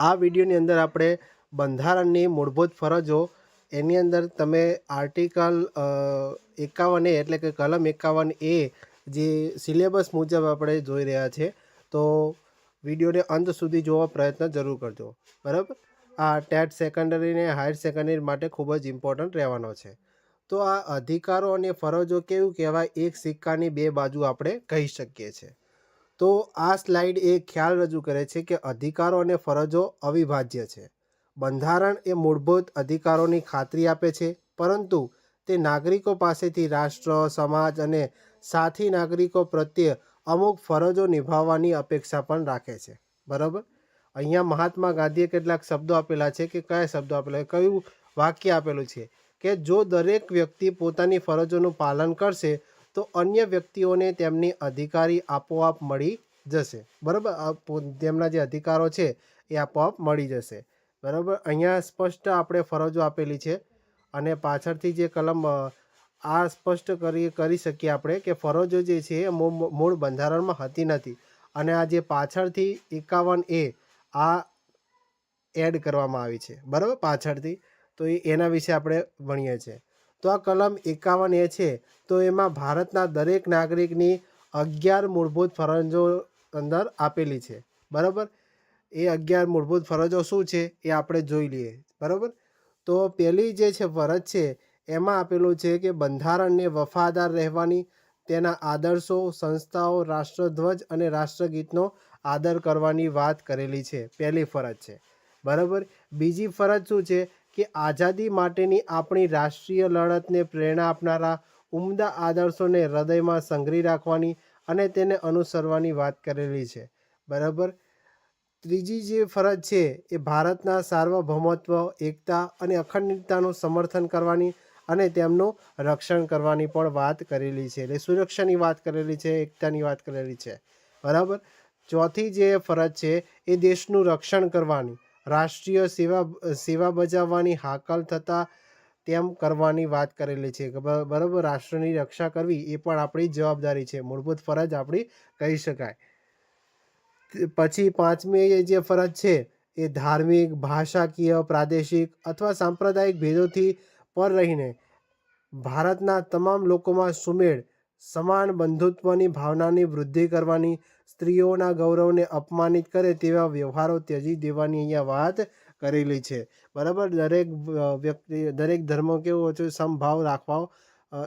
આ વિડીયોની અંદર આપણે બંધારણની મૂળભૂત ફરજો એની અંદર તમે આર્ટિકલ 51A એટલે કે કલમ 51A જે સિલેબસ મુજબ આપણે જોઈ રહ્યા છે, તો વિડીયોને અંત સુધી જોવા પ્રયત્ન જરૂર કરજો. બરાબર. આ ટેટ સેકન્ડરી ને હાયર સેકન્ડરી માટે ખૂબ જ ઇમ્પોર્ટન્ટ રહેવાનો છે. તો આ અધિકારો અને ફરજો કેવું કહેવાય, એક સિક્કાની બે બાજુ આપણે કહી શકીએ છીએ. તો આ સ્લાઇડ એ ખ્યાલ રજૂ કરે છે કે અધિકારો અને ફરજો અવિભાજ્ય છે. બંધારણ એ મૂળભૂત અધિકારોની ખાતરી આપે છે, પરંતુ તે નાગરિકો પાસેથી રાષ્ટ્ર, સમાજ અને સાથી નાગરિકો પ્રત્યે અમુક ફરજો નિભાવવાની અપેક્ષા પણ રાખે છે. બરાબર. અહીંયા મહાત્મા ગાંધીએ કેટલાક શબ્દો આપેલા છે કે કયા શબ્દો આપેલા, કયું વાક્ય આપેલું છે કે જો દરેક વ્યક્તિ પોતાની ફરજોનું પાલન કરશે તો અન્ય વ્યક્તિઓને તેમની અધિકારી આપોઆપ મળી જશે. બરાબર. તેમના જે અધિકારો છે એ આપોઆપ મળી જશે. બરાબર. અહીંયા સ્પષ્ટ આપણે ફરજો આપેલી છે અને પાછળથી જે કલમ આ સ્પષ્ટ કરી શકીએ આપણે કે ફરજો જે છે એ મૂળ બંધારણમાં હતી નથી, અને આ જે પાછળથી 51A આ એડ કરવામાં આવી છે. બરાબર. પાછળથી તો એના વિશે આપણે ભણીએ છીએ. તો આ કલમ 51A છે, તો એમાં ભારતના દરેક નાગરિકની 11 મૂળભૂત ફરજો અંદર આપેલી છે. બરાબર. એ 11 મૂળભૂત ફરજો શું છે એ આપણે જોઈ લઈએ. બરાબર. તો પહેલી જે છે ફરજ છે એમાં આપેલું છે કે બંધારણને વફાદાર રહેવાની, તેના આદર્શો, સંસ્થાઓ, રાષ્ટ્રધ્વજ અને રાષ્ટ્રગીતનો આદર કરવાની વાત કરેલી છે. પહેલી ફરજ છે. બરાબર. બીજી ફરજ શું છે કે આઝાદી માટેની આપણી રાષ્ટ્રીય લડતને પ્રેરણા આપનારા ઉમદા આદર્શોને હૃદયમાં સંઘરી રાખવાની અને તેને અનુસરવાની વાત કરેલી છે. બરાબર. ત્રીજી જે ફરજ છે એ ભારતના સાર્વભૌમત્વ, એકતા અને અખંડિતતાનું સમર્થન કરવાની અને તેમનું રક્ષણ કરવાની પણ વાત કરેલી છે. એટલે સુરક્ષાની વાત કરેલી છે, એકતાની વાત કરેલી છે. બરાબર. ચોથી જે ફરજ છે એ દેશનું રક્ષણ કરવાની, રાષ્ટ્રીય સેવા બજાવવાની, હાકલ થતાં તેમ કરવાની વાત કરેલી છે. બરાબર. રાષ્ટ્રની રક્ષા કરવી એ પણ આપણી જવાબદારી છે, મૂળભૂત ફરજ આપણી કહી શકાય. પછી પાંચમી જે ફરજ છે એ ધાર્મિક, ભાષાકીય, પ્રાદેશિક અથવા સાંપ્રદાયિક ભેદોથી પર રહીને ભારતના તમામ લોકોમાં સુમેળ, સમાન બંધુત્વની ભાવનાની વૃદ્ધિ કરવાની, સ્ત્રીઓના ગૌરવને અપમાનિત કરે તેવા વ્યવહારો ત્યજી દેવાની અહીંયા વાત કરેલી છે. બરાબર. દરેક વ્યક્તિ, દરેક ધર્મ કેવો છે, સમભાવ રાખવા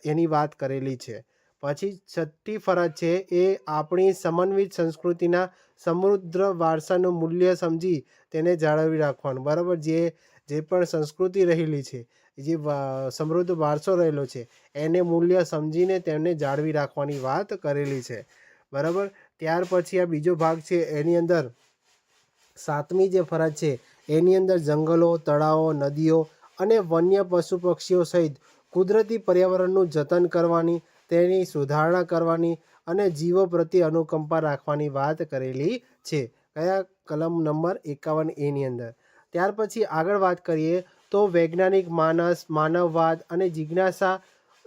એની વાત કરેલી છે. પછી છઠ્ઠી ફરજ છે એ આપણી સમન્વિત સંસ્કૃતિના સમૃદ્ધ વારસાનું મૂલ્ય સમજી તેને જાળવી રાખવાનું. બરાબર. જે પણ સંસ્કૃતિ રહેલી છે, જે સમૃદ્ધ વારસો રહેલો છે, એને મૂલ્ય સમજીને તેમને જાળવી રાખવાની વાત કરેલી છે. બરાબર. ત્યાર પછી આ બીજો ભાગ છે, એની અંદર સાતમી જે ફરજ છે એની અંદર જંગલો, તળાવો, નદીઓ અને વન્ય પશુ પક્ષીઓ સહિત કુદરતી પર્યાવરણનું જતન કરવાની, તેની સુધારણા કરવાની અને જીવો પ્રત્યે અનુકંપા રાખવાની વાત કરેલી છે. કયા? કલમ નંબર 51A ની અંદર. ત્યાર પછી આગળ વાત કરીએ તો વૈજ્ઞાનિક માનસ, માનવવાદ અને જિજ્ઞાસા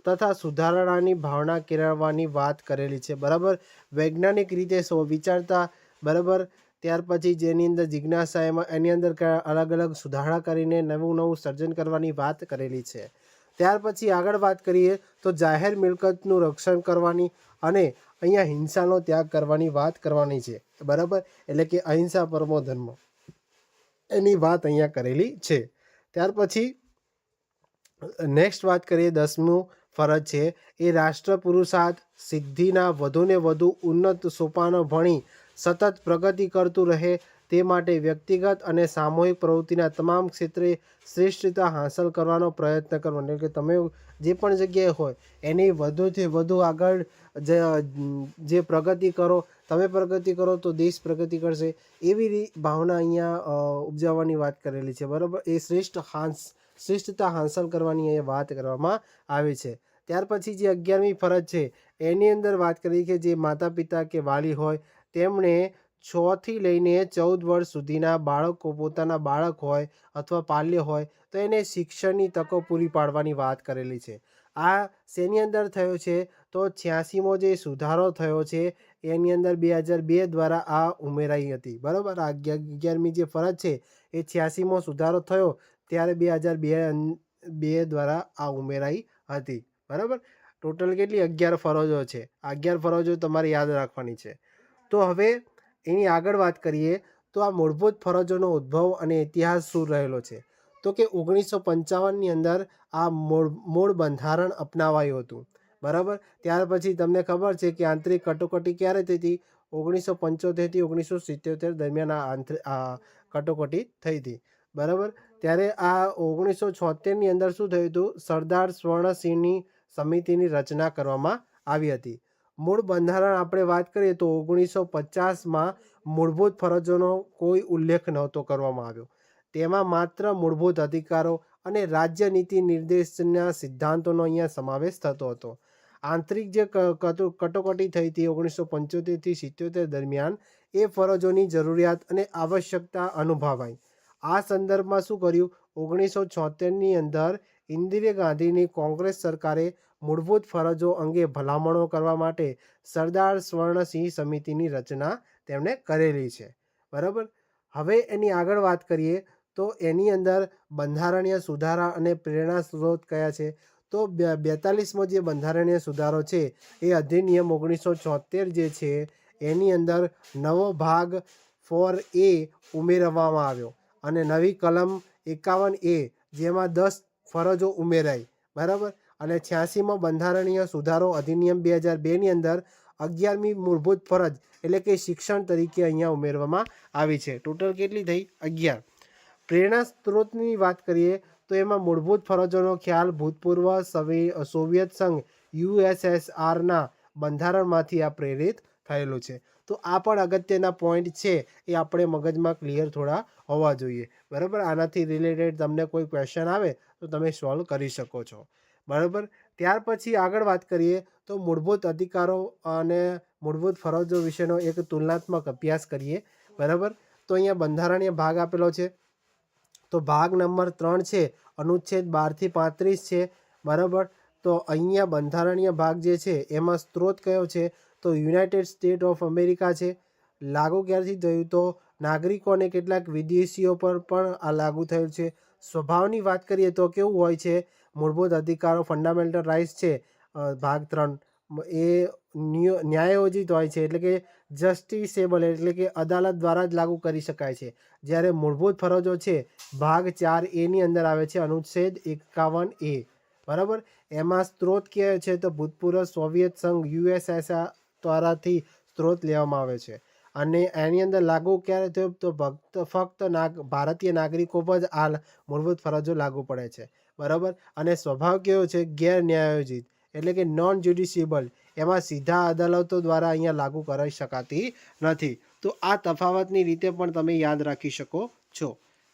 તથા સુધારણાની ભાવના કેળવવાની વાત કરેલી છે. બરાબર. વૈજ્ઞાનિક રીતે વિચારતા. બરાબર. ત્યાર પછી જેની અંદર જિજ્ઞાસા, એની અંદર અલગ અલગ સુધારણા કરીને નવું નવું સર્જન કરવાની વાત કરેલી છે. ત્યાર પછી આગળ વાત કરીએ તો જાહેર મિલકતનું રક્ષણ કરવાની અને અહીંયા હિંસાનો ત્યાગ કરવાની વાત કરવાની છે. બરાબર. એટલે કે અહિંસા પરમો ધર્મ, એની વાત અહીંયા કરેલી છે. ત્યાર પછી નેક્સ્ટ વાત કરીએ, 10મું ફરજ છે એ રાષ્ટ્ર પુરુષાર્થ સિદ્ધિના વધુને વધુ ઉન્નત સોપાનો ભણી સતત પ્રગતિ કરતું રહે તે માટે વ્યક્તિગત અને સામૂહિક પ્રવૃત્તિના તમામ ક્ષેત્રે શ્રેષ્ઠતા હાંસલ કરવાનો પ્રયત્ન કરવાનો. એટલે કે તમે જે પણ જગ્યાએ હોય એની વધુથી વધુ આગળ જે પ્રગતિ કરો, તમે પ્રગતિ કરો તો દેશ પ્રગતિ કરશે, એવી ભાવના અહીંયા ઉપજાવવાની વાત કરેલી છે. બરાબર. એ શ્રેષ્ઠતા હાંસલ કરવાની એ વાત કરવામાં આવી છે. ત્યાર પછી જે 11મી ફરજ છે એની અંદર વાત કરી કે જે માતા પિતા કે વાલી હોય તેમણે 6 થી લઈને 14 વર્ષ સુધીના બાળકો, પોતાના બાળક હોય અથવા પાલ્ય હોય તો એને શિક્ષણની તકો પૂરી પાડવાની વાત કરેલી છે. આ શેની અંદર થયો છે? તો 86મો જે સુધારો થયો છે એની અંદર 2002 દ્વારા આ ઉમેરાઈ હતી. બરાબર, આ 11મી જે ફરજ છે એ 86મો સુધારો થયો ત્યારે 2002 દ્વારા આ ઉમેરાઈ હતી. બરાબર, ટોટલ કેટલી 11 ફરજો છે. આ 11 ફરજો તમારે યાદ રાખવાની છે. તો હવે એની આગળ વાત કરીએ તો આ મૂળભૂત ફરજોનો ઉદ્ભવ અને ઇતિહાસ શું રહેલો છે? તો કે 1955ની અંદર આ મૂળ બંધારણ અપનાવાયું હતું. બરાબર, ત્યાર પછી તમને ખબર છે કે આંતરિક કટોકટી ક્યારે થઈ હતી? 1975થી 1977 દરમિયાન આ કટોકટી થઈ હતી. બરાબર, ત્યારે આ 1976ની અંદર શું થયું હતું? સરદાર સ્વર્ણસિંહની સમિતિની રચના કરવામાં આવી હતી. મૂળ બંધારણ આપણે વાત કરીએ તો 1950માં મૂળભૂત ફરજોનો કોઈ ઉલ્લેખ નહોતો કરવામાં આવ્યો. તેમાં માત્ર મૂળભૂત અધિકારો અને રાજ્ય નીતિ નિર્દેશના સિદ્ધાંતોનો અહીંયા સમાવેશ થતો હતો. આંતરિક જે કટોકટી થઈ હતી 1975થી 77 દરમિયાન એ ફરજોની જરૂરિયાત અને આવશ્યકતા અનુભવાઈ. આ સંદર્ભમાં શું કર્યું? 1976ની અંદર ઇન્દિરા ગાંધીની કોંગ્રેસ સરકારે મૂળભૂત ફરજો અંગે ભલામણો કરવા માટે સરદાર સ્વર્ણસિંહ સમિતિની રચના તેમણે કરેલી છે. બરાબર, હવે એની આગળ વાત કરીએ તો એની અંદર બંધારણીય સુધારા અને પ્રેરણા સ્ત્રોત કયા છે? તો 42મો જે બંધારણીય સુધારો છે એ અધિનિયમ 1974 જે છે એની અંદર નવો ભાગ 4A ઉમેરવામાં આવ્યો અને નવી કલમ 51A જેમાં 10 ફરજો ઉમેરાઈ. બરાબર, અને 86મો બંધારણીય સુધારો અધિનિયમ 2002ની અંદર 11મી મૂળભૂત ફરજ એટલે કે શિક્ષણ તરીકે અહીંયા ઉમેરવામાં આવી છે. ટોટલ કેટલી થઈ? 11. પ્રેરણા સ્ત્રોતની વાત કરીએ તો એમાં મૂળભૂત ફરજોનો ખ્યાલ ભૂતપૂર્વ સોવિયત સંઘ USSRના બંધારણમાંથી આ પ્રેરિત થયેલું છે. તો આ પણ અગત્યના પોઈન્ટ છે એ આપણે મગજમાં ક્લિયર થોડા હોવા જોઈએ. બરાબર, આનાથી રિલેટેડ તમને કોઈ ક્વેશ્ચન આવે તો તમે સોલ્વ કરી શકો છો. બરાબર, ત્યાર પછી આગળ વાત કરીએ તો મૂળભૂત અધિકારો અને મૂળભૂત ફરજો વિશેનો એક તુલનાત્મક અભ્યાસ કરીએ. બરાબર, તો અહીંયા બંધારણીય ભાગ આપેલો છે. તો ભાગ નંબર 3 છે, અનુચ્છેદ 12થી 35 છે. બરાબર, તો અહીંયા બંધારણીય ભાગ જે છે એમાં સ્ત્રોત કયો છે? તો યુનાઇટેડ સ્ટેટ ઓફ અમેરિકા છે. લાગુ ક્યારથી થયું? તો નાગરિકોને કેટલાક વિદેશીઓ પર પણ આ લાગુ થયું છે. સ્વભાવની વાત કરીએ તો કેવું હોય છે? મૂળભૂત અધિકારો ફંડામેન્ટલ રાઇટ્સ છે ભાગ 3 એ ન્યાયોજિત હોય છે, એટલે કે જસ્ટિસેબલ એટલે કે અદાલત દ્વારા જ લાગુ કરી શકાય છે. જ્યારે મૂળભૂત ફરજો છે ભાગ 4A અંદર આવે છે અનુચ્છેદ 51A. બરાબર, એમાં સ્ત્રોત કયો છે? તો ભૂતપૂર્વ સોવિયત સંઘ USSR દ્વારાથી સ્ત્રોત લેવામાં આવે છે. અને એની અંદર લાગુ ક્યારે થયો? તો ફક્ત ભારતીય નાગરિકો પર જ આ મૂળભૂત ફરજો લાગુ પડે છે. બરાબર, અને સ્વભાવ કેવો છે? ગેરન્યાયોજિત એટલે કે નોન જ્યુડિશિયબલ. એમાં સીધા અદાલતો દ્વારા અહીંયા લાગુ કરી શકાતી નથી. તો આ તફાવતની રીતે પણ તમે યાદ રાખી શકો છો.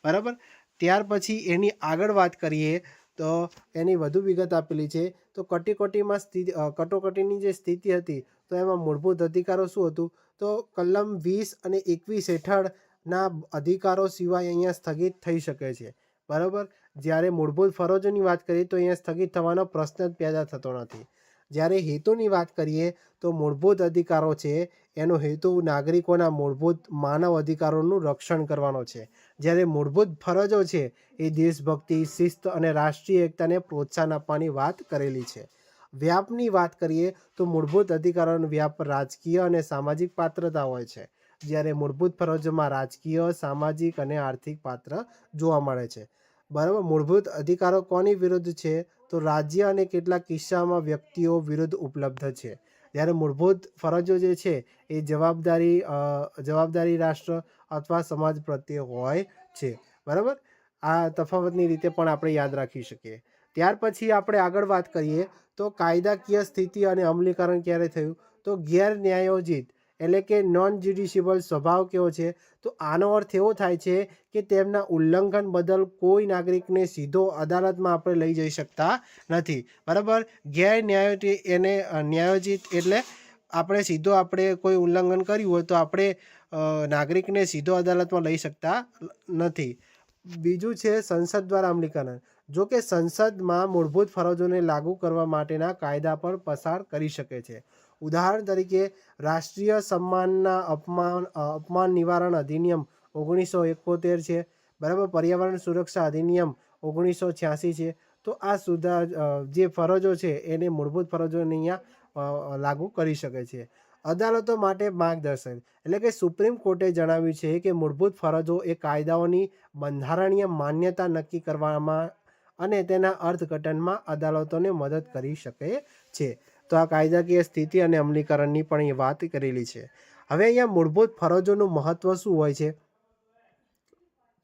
બરાબર, ત્યાર પછી એની આગળ વાત કરીએ તો એની વધુ વિગત આપેલી છે. તો કટોકટીની જે સ્થિતિ હતી તો એમાં મૂળભૂત અધિકારો શું હતું? તો કલમ 20 અને 21 હેઠળના અધિકારો સિવાય અહીંયા સ્થગિત થઈ શકે છે. બરાબર, જ્યારે મૂળભૂત ફરજોની વાત કરીએ તો અહીંયા સ્થગિત થવાનો પ્રશ્ન જ પેદા થતો નથી. જ્યારે હેતુની વાત કરીએ તો મૂળભૂત અધિકારો છે એનો હેતુ નાગરિકોના મૂળભૂત માનવ અધિકારોનું રક્ષણ કરવાનો છે. જ્યારે મૂળભૂત ફરજો છે એ દેશભક્તિ, શિસ્ત અને રાષ્ટ્રીય એકતાને પ્રોત્સાહન આપવાની વાત કરેલી છે. વ્યાપની વાત કરીએ તો મૂળભૂત અધિકારોનો વ્યાપ રાજકીય અને સામાજિક પાત્રતા હોય છે, જ્યારે મૂળભૂત ફરજોમાં રાજકીય, સામાજિક અને આર્થિક પાત્ર જોવા મળે છે. બરાબર, મૂળભૂત અધિકારો કોની વિરુદ્ધ છે? તો રાજ્ય અને કેટલાક કિસ્સામાં વ્યક્તિઓ વિરુદ્ધ ઉપલબ્ધ છે. જ્યારે મૂળભૂત ફરજો જે છે એ જવાબદારી રાષ્ટ્ર અથવા સમાજ પ્રત્યે હોય છે. બરાબર, આ તફાવતની રીતે પણ આપણે યાદ રાખી શકીએ. ત્યાર પછી આપણે આગળ વાત કરીએ તો કાયદાકીય સ્થિતિ અને અમલીકરણ ક્યારે થયું? તો ગેરન્યાયોજિત એટલે કે નોન જ્યુડિશિયબલ સ્વભાવ કેવો છે? તો આનો અર્થ એવો થાય છે કે તેમના ઉલ્લંઘન બદલ કોઈ નાગરિકને સીધો અદાલતમાં આપણે લઈ જઈ શકતા નથી. બરાબર, ગેરન્યાયોજિત એને ન્યાયોજિત એટલે આપણે કોઈ ઉલ્લંઘન કર્યું હોય તો આપણે નાગરિકને સીધો અદાલતમાં લઈ શકતા નથી. બીજું છે સંસદ દ્વારા અમલીકરણ. જો કે સંસદમાં મૂળભૂત ફરજોને લાગુ કરવા માટેના કાયદા પણ પસાર કરી શકે છે. ઉદાહરણ તરીકે રાષ્ટ્રીય સન્માનના અપમાન નિવારણ અધિનિયમ 1971 છે, બરાબર. પર્યાવરણ સુરક્ષા અધિનિયમ 1986 છે. તો આ જે ફરજો છે એને મૂળભૂત ફરજોને અહીંયા લાગુ કરી શકે છે. અદાલતો માટે માર્ગદર્શન, એટલે કે સુપ્રીમ કોર્ટે જણાવ્યું છે કે મૂળભૂત ફરજો એ કાયદાઓની બંધારણીય માન્યતા નક્કી કરવામાં અને તેના અર્થઘટનમાં અદાલતોને મદદ કરી શકે છે. તો આ કાયદાકીય સ્થિતિ અને અમલીકરણની પણ એ વાત કરેલી છે. હવે અહીંયા મૂળભૂત ફરજોનું મહત્વ શું હોય છે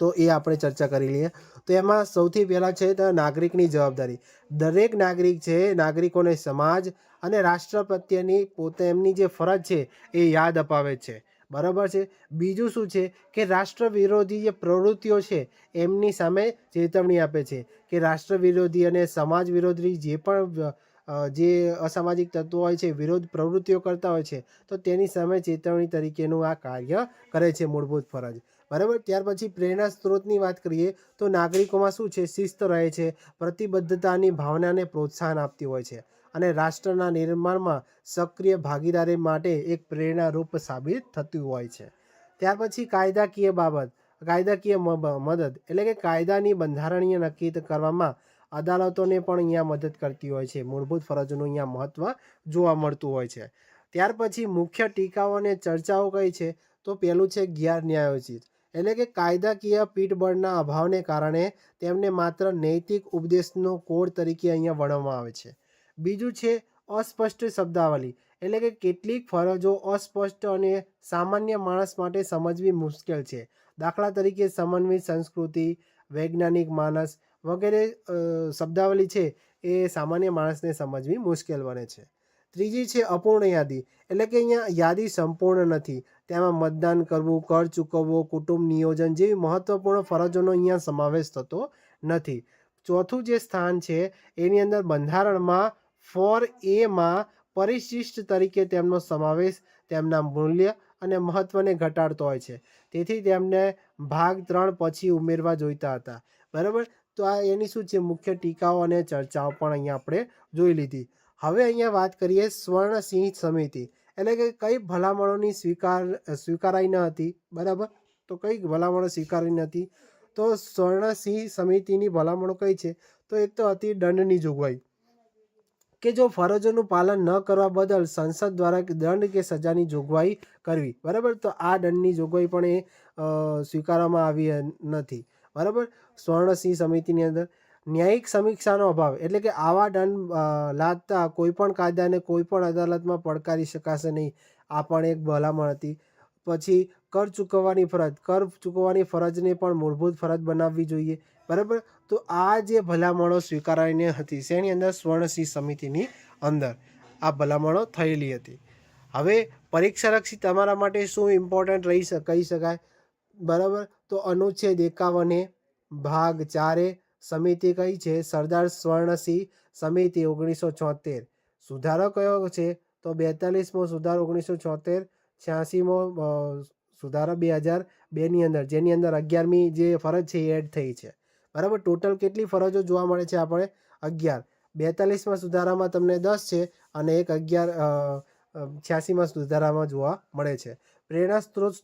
તો એ આપણે ચર્ચા કરી લઈએ. તો એમાં સૌથી પહેલાં છે તો નાગરિકની જવાબદારી. દરેક નાગરિક છે નાગરિકોને સમાજ અને રાષ્ટ્ર પ્રત્યેની પોતે એમની જે ફરજ છે એ યાદ અપાવે છે, બરાબર છે. બીજું શું છે કે રાષ્ટ્ર વિરોધી જે પ્રવૃત્તિઓ છે એમની સામે ચેતવણી આપે છે કે રાષ્ટ્ર વિરોધી અને સમાજ વિરોધી જે પણ જે અસામાજિક તત્વો હોય છે, વિરોધ પ્રવૃત્તિઓ કરતા હોય છે, તો તેની સામે ચેતવણી તરીકેનું આ કાર્ય કરે છે મૂળભૂત ફરજ, બરાબર. ત્યાર પછી પ્રેરણા સ્ત્રોતની વાત કરીએ તો નાગરિકોમાં શું છે, શિસ્ત રહે છે, પ્રતિબદ્ધતાની ભાવનાને પ્રોત્સાહન આપતી હોય છે અને રાષ્ટ્રના નિર્માણમાં સક્રિય ભાગીદારી માટે એક પ્રેરણારૂપ સાબિત થતું હોય છે. ત્યાર પછી કાયદાકીય મદદ, એટલે કે કાયદાની બંધારણીય નક્કી કરવામાં અદાલતોને પણ અહીંયા મદદ કરતી હોય છે. મૂળભૂત ફરજોનું અહીંયા મહત્ત્વ જોવા મળતું હોય છે. ત્યાર પછી મુખ્ય ટીકાઓ અને ચર્ચાઓ કઈ છે તો પહેલું છે ગેરન્યાયોચિત, એટલે કે કાયદાકીય પીઠબળના અભાવને કારણે તેમને માત્ર નૈતિક ઉપદેશનો કોડ તરીકે અહીંયા વર્ણવવામાં આવે છે. બીજું છે અસ્પષ્ટ શબ્દાવલી, એટલે કે કેટલીક ફરજો અસ્પષ્ટ અને સામાન્ય માણસ માટે સમજવી મુશ્કેલ છે. દાખલા તરીકે સમન્વિત સંસ્કૃતિ, વૈજ્ઞાનિક માનસ વગેરે શબ્દાવલી છે એ સામાન્ય માણસને સમજવી મુશ્કેલ બને છે. ત્રીજી છે અપૂર્ણ યાદી, એટલે કે અહીંયા યાદી સંપૂર્ણ નથી. તેમાં મતદાન કરવું, કર ચૂકવવો, કુટુંબ નિયોજન જેવી મહત્વપૂર્ણ ફરજોનો અહીંયા સમાવેશ થતો નથી. ચોથું જે સ્થાન છે એની અંદર બંધારણમાં 4A પરિશિષ્ટ તરીકે તેમનો સમાવેશ તેમના મૂલ્ય અને મહત્વને ઘટાડતો હોય છે. તેથી તેમને ભાગ 3 પછી ઉમેરવા જોઈતા હતા, બરાબર. તો આ એની શું છે મુખ્ય ટીકાઓ અને ચર્ચાઓ પણ અહીંયા આપણે જોઈ લીધી. હવે અહીંયા વાત કરીએ સ્વર્ણસિંહ સમિતિ, એટલે કે કઈ ભલામણોની સ્વીકારાઈ ન હતી, બરાબર. તો કઈ ભલામણો સ્વીકારી નથી તો સ્વર્ણસિંહ સમિતિની ભલામણો કઈ છે તો એક તો હતી દંડની જોગવાઈ, કે જો ફરજોનું પાલન ન કરવા બદલ સંસદ દ્વારા દંડ કે સજાની જોગવાઈ કરવી, બરાબર. તો આ દંડની જોગવાઈ પણ એ સ્વીકારવામાં આવી નથી, બરાબર. સ્વર્ણસિંહ સમિતિની અંદર ન્યાયિક સમીક્ષાનો અભાવ, એટલે કે આવા દંડ લાદતા કોઈપણ કાયદાને કોઈપણ અદાલતમાં પડકારી શકાશે નહીં, આ પણ એક ભલામણ હતી. પછી કર ચૂકવવાની ફરજને પણ મૂળભૂત ફરજ બનાવવી જોઈએ, બરાબર. તો આ જે ભલામણો સ્વીકારાઈને હતી શેની અંદર, સ્વર્ણસિંહ સમિતિની અંદર આ ભલામણો થયેલી હતી. હવે પરીક્ષાલક્ષી તમારા માટે શું ઇમ્પોર્ટન્ટ કહી શકાય, બરાબર. તો અનુચ્છેદ 51 ભાગ 4 સમિતિ કઈ છે, સરદાર સ્વર્ણસિંહ સમિતિ 1976. સુધારો કયો છે તો 42મો સુધારો 1976, 86મો સુધારો 2002ની અંદર, જેની અંદર 11મી જે ફરજ છે એ એડ થઈ છે, બરાબર. ટોટલ કેટલી ફરજો જોવા મળે છે આપણે 11. 42મા સુધારામાં તમને 10 છે અને 86મા સુધારામાં જોવા મળે છે. પ્રેરણા સ્ત્રોત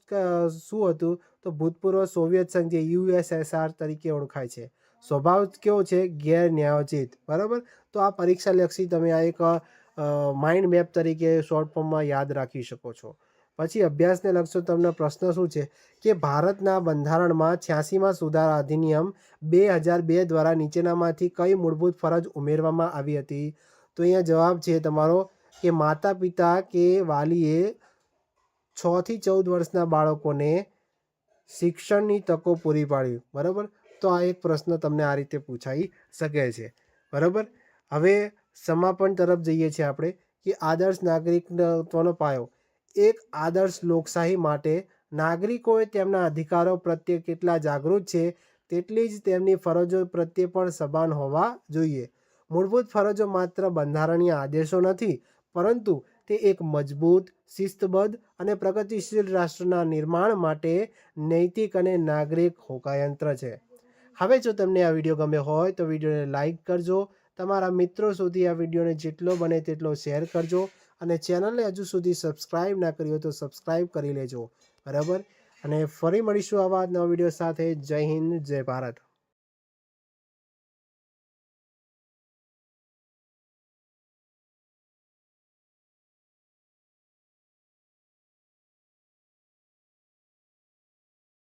શું હતું તો ભૂતપૂર્વ સોવિયત સંઘ જે USSR તરીકે ઓળખાય છે. સ્વભાવ કેવો છે, ગેરન્યાયોચિત, બરાબર. તો આ પરીક્ષાલક્ષી તમે આ એક માઇન્ડ મેપ તરીકે શોર્ટ ફોર્મમાં યાદ રાખી શકો છો. પછી અભ્યાસને લગતો તમને પ્રશ્ન શું છે કે ભારતના બંધારણમાં 86મા સુધારા અધિનિયમ 2002 દ્વારા નીચેનામાંથી કઈ મૂળભૂત ફરજ ઉમેરવામાં આવી હતી તો અહીંયા જવાબ છે તમારો કે માતા પિતા કે વાલીએ 6 થી 14 વર્ષના બાળકોને શિક્ષણની તકો પૂરી પાડવી, બરાબર. તો આ એક પ્રશ્ન તમને આ રીતે પૂછાઈ શકે છે, બરાબર. હવે સમાપન તરફ જઈએ છીએ આપણે કે આદર્શ નાગરિકત્વનો પાયો. એક આદર્શ લોકશાહી માટે નાગરિકોએ તેમના અધિકારો પ્રત્યે કેટલા જાગૃત છે તેટલી જ તેમની ફરજો પ્રત્યે પણ સભાન હોવા જોઈએ. મૂળભૂત ફરજો માત્ર બંધારણીય આદેશો નથી, પરંતુ તે એક મજબૂત, શિસ્તબદ્ધ અને પ્રગતિશીલ રાષ્ટ્રના નિર્માણ માટે નૈતિક અને નાગરિક હોકાયંત્ર છે. હવે જો તમને આ વિડીયો ગમ્યો હોય તો વિડીયોને લાઈક કરજો, તમારા મિત્રો સુધી આ વિડીયોને જેટલો બને તેટલો શેર કરજો અને ચેનલને હજુ સુધી સબસ્ક્રાઈબ ના કરી હોય તો સબસ્ક્રાઈબ કરી લેજો, બરાબર. અને ફરી મળીશું આવા નવા વિડીયો સાથે. જય હિન્દ, જય ભારત.